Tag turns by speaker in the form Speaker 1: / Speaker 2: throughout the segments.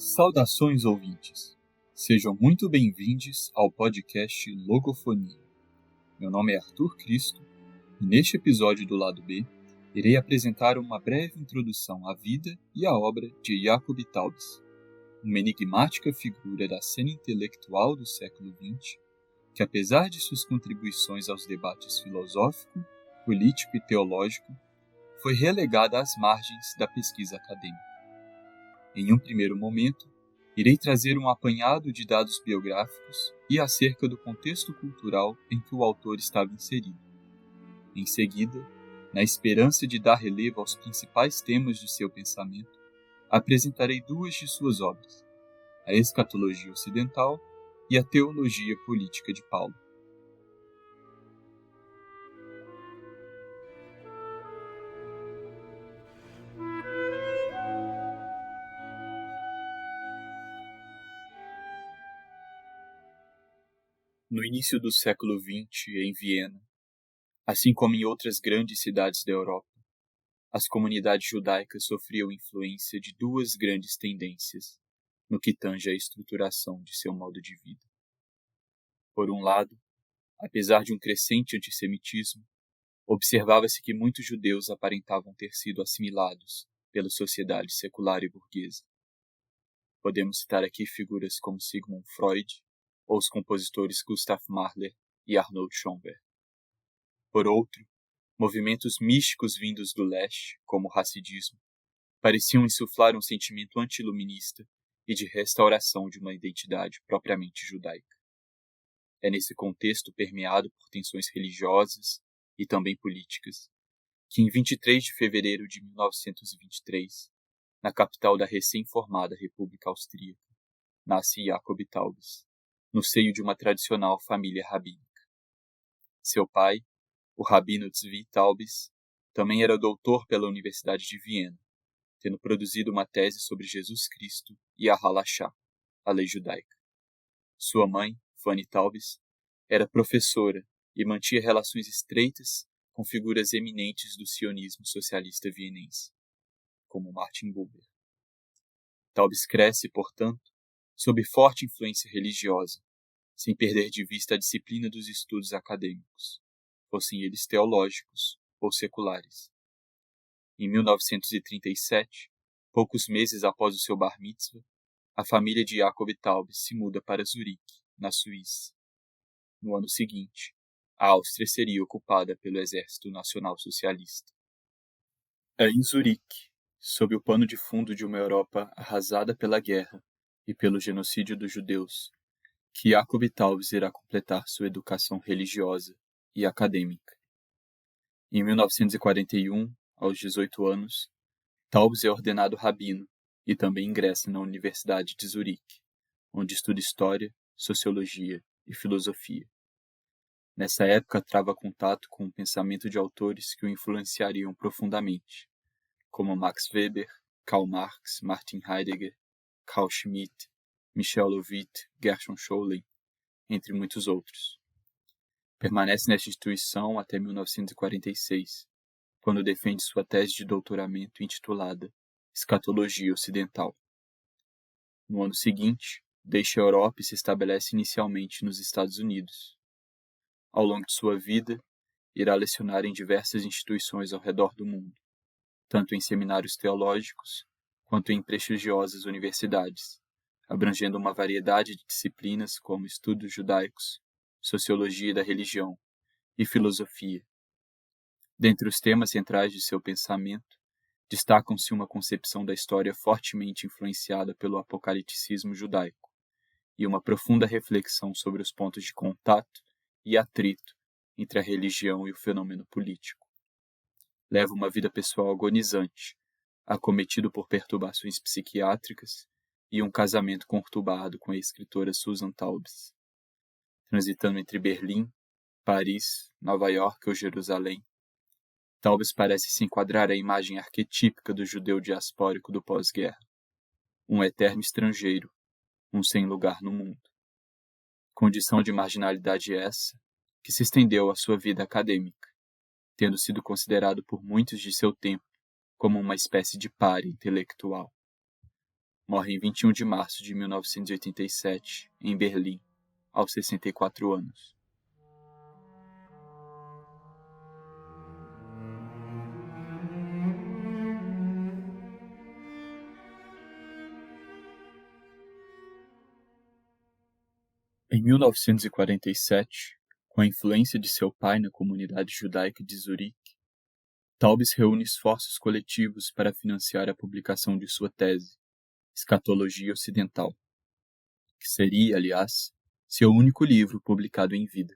Speaker 1: Saudações, ouvintes! Sejam muito bem-vindos ao podcast Logofonia. Meu nome é Arthur Cristo e neste episódio do Lado B irei apresentar uma breve introdução à vida e à obra de Jacob Taubes, uma enigmática figura da cena intelectual do século XX que, apesar de suas contribuições aos debates filosófico, político e teológico, foi relegada às margens da pesquisa acadêmica. Em um primeiro momento, irei trazer um apanhado de dados biográficos e acerca do contexto cultural em que o autor estava inserido. Em seguida, na esperança de dar relevo aos principais temas de seu pensamento, apresentarei duas de suas obras, a Escatologia Ocidental e a Teologia Política de Paulo. No início do século XX, em Viena, assim como em outras grandes cidades da Europa, as comunidades judaicas sofriam influência de duas grandes tendências no que tange à estruturação de seu modo de vida. Por um lado, apesar de um crescente antissemitismo, observava-se que muitos judeus aparentavam ter sido assimilados pela sociedade secular e burguesa. Podemos citar aqui figuras como Sigmund Freud ou os compositores Gustav Mahler e Arnold Schoenberg. Por outro, movimentos místicos vindos do leste, como o Hassidismo, pareciam insuflar um sentimento anti-iluminista e de restauração de uma identidade propriamente judaica. É nesse contexto permeado por tensões religiosas e também políticas, que em 23 de fevereiro de 1923, na capital da recém-formada República Austríaca, nasce Jacob Taubes, no seio de uma tradicional família rabínica. Seu pai, o rabino Tzvi Taubes, também era doutor pela Universidade de Viena, tendo produzido uma tese sobre Jesus Cristo e a Halachá, a lei judaica. Sua mãe, Fanny Taubes, era professora e mantinha relações estreitas com figuras eminentes do sionismo socialista vienense, como Martin Buber. Taubes cresce, portanto, sob forte influência religiosa, sem perder de vista a disciplina dos estudos acadêmicos, fossem eles teológicos ou seculares. Em 1937, poucos meses após o seu bar mitzvah, a família de Jacob Taubes se muda para Zurique, na Suíça. No ano seguinte, a Áustria seria ocupada pelo Exército Nacional Socialista. É em Zurique, sob o pano de fundo de uma Europa arrasada pela guerra e pelo genocídio dos judeus, que Jacob Taubes irá completar sua educação religiosa e acadêmica. Em 1941, aos 18 anos, Taubes é ordenado rabino e também ingressa na Universidade de Zurique, onde estuda História, Sociologia e Filosofia. Nessa época trava contato com o pensamento de autores que o influenciariam profundamente, como Max Weber, Karl Marx, Martin Heidegger, Carl Schmitt, Michel Lovett, Gershon Scholem, entre muitos outros. Permanece nesta instituição até 1946, quando defende sua tese de doutoramento intitulada Escatologia Ocidental. No ano seguinte, deixa a Europa e se estabelece inicialmente nos Estados Unidos. Ao longo de sua vida, irá lecionar em diversas instituições ao redor do mundo, tanto em seminários teológicos quanto em prestigiosas universidades, abrangendo uma variedade de disciplinas como estudos judaicos, sociologia da religião e filosofia. Dentre os temas centrais de seu pensamento, destacam-se uma concepção da história fortemente influenciada pelo apocalipticismo judaico e uma profunda reflexão sobre os pontos de contato e atrito entre a religião e o fenômeno político. Leva uma vida pessoal agonizante, acometido por perturbações psiquiátricas e um casamento conturbado com a escritora Susan Taubes. Transitando entre Berlim, Paris, Nova York ou Jerusalém, Taubes parece se enquadrar à imagem arquetípica do judeu diaspórico do pós-guerra, um eterno estrangeiro, um sem lugar no mundo. Condição de marginalidade essa que se estendeu à sua vida acadêmica, tendo sido considerado por muitos de seu tempo como uma espécie de pária intelectual. Morre em 21 de março de 1987, em Berlim, aos 64 anos. Em 1947, com a influência de seu pai na comunidade judaica de Zurique, Taubes reúne esforços coletivos para financiar a publicação de sua tese, Escatologia Ocidental, que seria, aliás, seu único livro publicado em vida.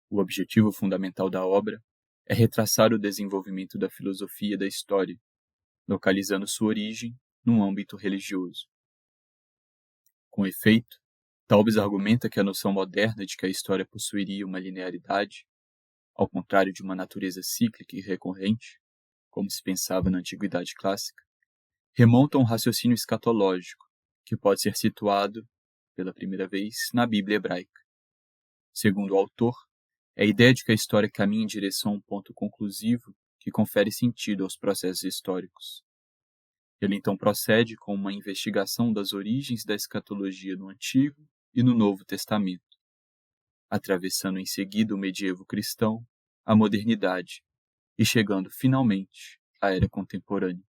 Speaker 1: O objetivo fundamental da obra é retraçar o desenvolvimento da filosofia da história, localizando sua origem no âmbito religioso. Com efeito, Taubes argumenta que a noção moderna de que a história possuiria uma linearidade, ao contrário de uma natureza cíclica e recorrente, como se pensava na Antiguidade Clássica, remonta a um raciocínio escatológico, que pode ser situado, pela primeira vez, na Bíblia hebraica. Segundo o autor, é a ideia de que a história caminha em direção a um ponto conclusivo que confere sentido aos processos históricos. Ele então procede com uma investigação das origens da escatologia no Antigo e no Novo Testamento, atravessando em seguida o medievo cristão, a modernidade e chegando finalmente à era contemporânea.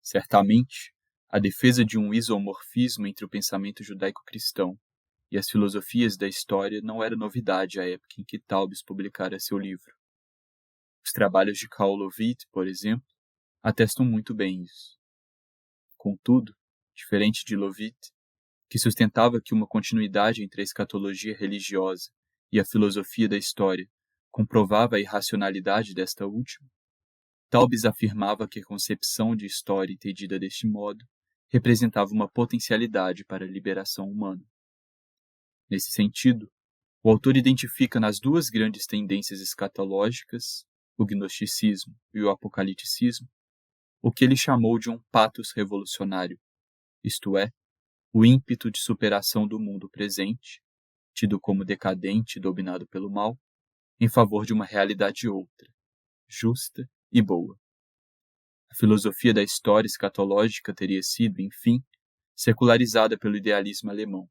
Speaker 1: Certamente, a defesa de um isomorfismo entre o pensamento judaico-cristão e as filosofias da história não era novidade à época em que Taubes publicara seu livro. Os trabalhos de Karl Lovitt, por exemplo, atestam muito bem isso. Contudo, diferente de Lovitt, que sustentava que uma continuidade entre a escatologia religiosa e a filosofia da história comprovava a irracionalidade desta última, Taubes afirmava que a concepção de história entendida deste modo representava uma potencialidade para a liberação humana. Nesse sentido, o autor identifica nas duas grandes tendências escatológicas, o gnosticismo e o apocalipticismo, o que ele chamou de um patos revolucionário, isto é, o ímpeto de superação do mundo presente, tido como decadente e dominado pelo mal, em favor de uma realidade outra, justa e boa. A filosofia da história escatológica teria sido, enfim, secularizada pelo idealismo alemão,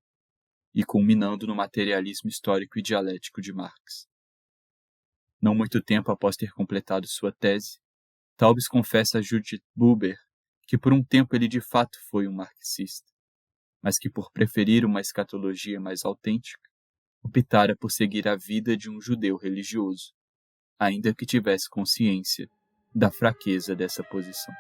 Speaker 1: e culminando no materialismo histórico e dialético de Marx. Não muito tempo após ter completado sua tese, Taubes confessa a Judith Buber que por um tempo ele de fato foi um marxista, mas que por preferir uma escatologia mais autêntica, optara por seguir a vida de um judeu religioso, ainda que tivesse consciência da fraqueza dessa posição.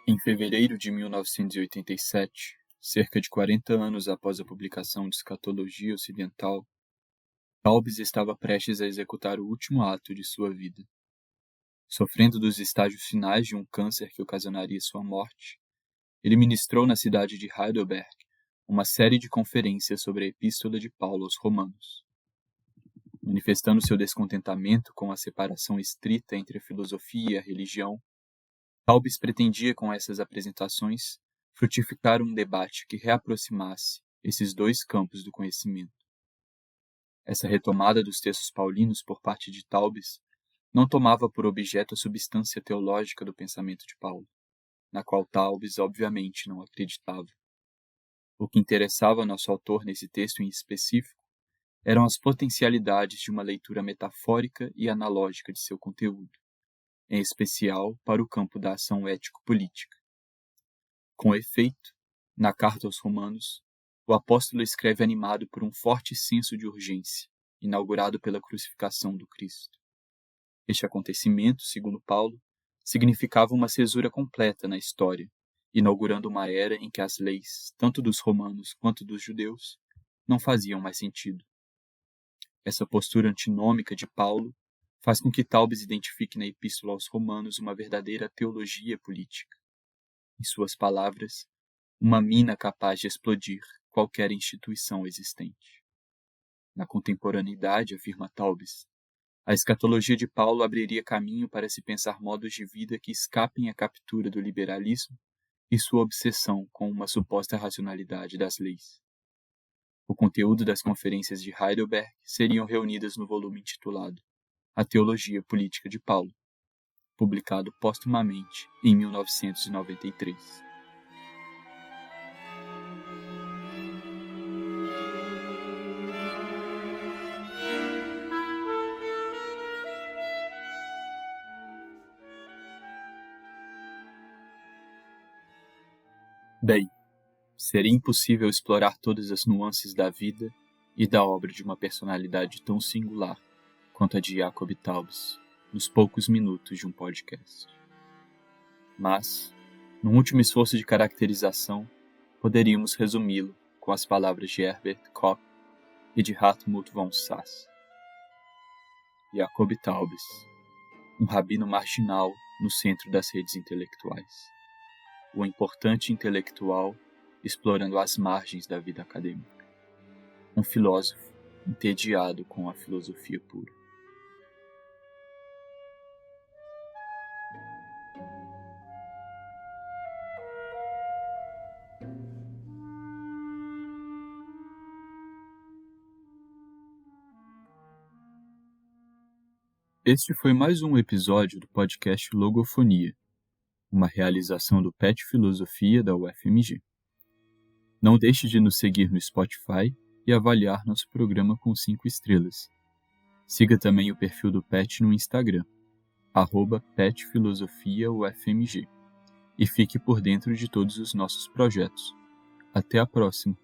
Speaker 1: Em fevereiro de 1987, cerca de 40 anos após a publicação de Escatologia Ocidental, Taubes estava prestes a executar o último ato de sua vida. Sofrendo dos estágios finais de um câncer que ocasionaria sua morte, ele ministrou na cidade de Heidelberg uma série de conferências sobre a Epístola de Paulo aos Romanos. Manifestando seu descontentamento com a separação estrita entre a filosofia e a religião, Taubes pretendia com essas apresentações frutificar um debate que reaproximasse esses dois campos do conhecimento. Essa retomada dos textos paulinos por parte de Taubes não tomava por objeto a substância teológica do pensamento de Paulo, na qual Taubes obviamente não acreditava. O que interessava nosso autor nesse texto em específico eram as potencialidades de uma leitura metafórica e analógica de seu conteúdo, em especial para o campo da ação ético-política. Com efeito, na carta aos Romanos, o apóstolo escreve animado por um forte senso de urgência, inaugurado pela crucificação do Cristo. Este acontecimento, segundo Paulo, significava uma cesura completa na história, inaugurando uma era em que as leis, tanto dos romanos quanto dos judeus, não faziam mais sentido. Essa postura antinômica de Paulo faz com que Taubes identifique na Epístola aos Romanos uma verdadeira teologia política. Em suas palavras, uma mina capaz de explodir qualquer instituição existente. Na contemporaneidade, afirma Taubes, a escatologia de Paulo abriria caminho para se pensar modos de vida que escapem à captura do liberalismo e sua obsessão com uma suposta racionalidade das leis. O conteúdo das conferências de Heidelberg seriam reunidas no volume intitulado A Teologia Política de Paulo, publicado póstumamente em 1993. Bem, seria impossível explorar todas as nuances da vida e da obra de uma personalidade tão singular quanto a de Jacob Taubes, nos poucos minutos de um podcast. Mas, num último esforço de caracterização, poderíamos resumi-lo com as palavras de Herbert Koch e de Hartmut von Sass. Jacob Taubes, um rabino marginal no centro das redes intelectuais. O importante intelectual explorando as margens da vida acadêmica. Um filósofo entediado com a filosofia pura. Este foi mais um episódio do podcast Logofonia, uma realização do PET Filosofia da UFMG. Não deixe de nos seguir no Spotify e avaliar nosso programa com 5 estrelas. Siga também o perfil do PET no Instagram, @PETFilosofiaUFMG, e fique por dentro de todos os nossos projetos. Até a próxima!